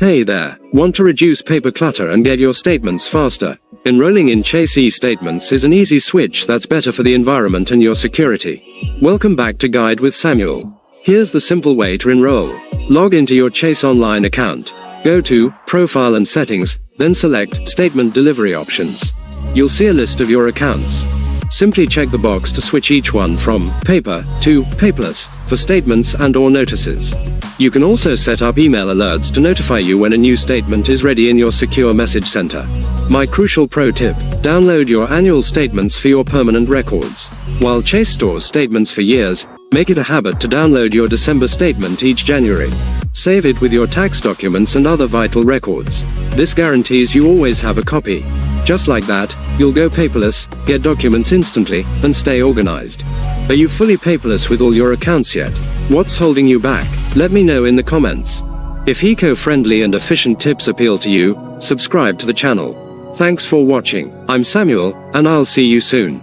Hey there, want to reduce paper clutter and get your statements faster? Enrolling in Chase eStatements is an easy switch that's better for the environment and your security. Welcome back to Guide with Samuel. Here's the simple way to enroll. Log into your Chase Online account. Go to Profile and Settings, then select Statement Delivery Options. You'll see a list of your accounts. Simply check the box to switch each one from paper to paperless for statements and/or notices. You can also set up email alerts to notify you when a new statement is ready in your secure message center. My crucial pro tip: download your annual statements for your permanent records. While Chase stores statements for years, make it a habit to download your December statement each January. Save it with your tax documents and other vital records. This guarantees you always have a copy. Just like that, you'll go paperless, get documents instantly, and stay organized. Are you fully paperless with all your accounts yet? What's holding you back? Let me know in the comments. If eco-friendly and efficient tips appeal to you, subscribe to the channel. Thanks for watching. I'm Samuel, and I'll see you soon.